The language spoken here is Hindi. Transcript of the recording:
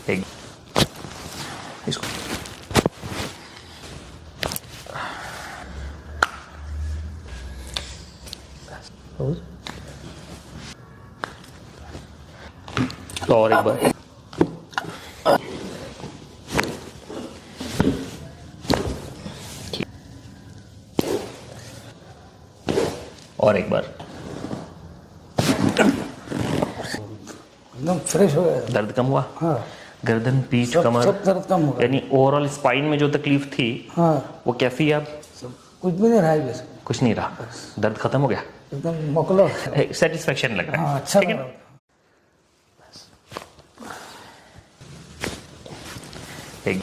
एक इसको और एक बार और एक बार। एकदम फ्रेश हो गया। दर्द कम हुआ? हाँ, गर्दन, पीठ, कमर, सब दर्द कम हो गया। यानी ओवरऑल स्पाइन में जो तकलीफ थी हाँ, वो कैसी है अब? कुछ भी नहीं रहा है बस, कुछ नहीं रहा, दर्द खत्म हो गया, एकदम मोकलो। सेटिस्फेक्शन लग रहा है। हाँ, अच्छा ठीक है लग ना? रहा है। एक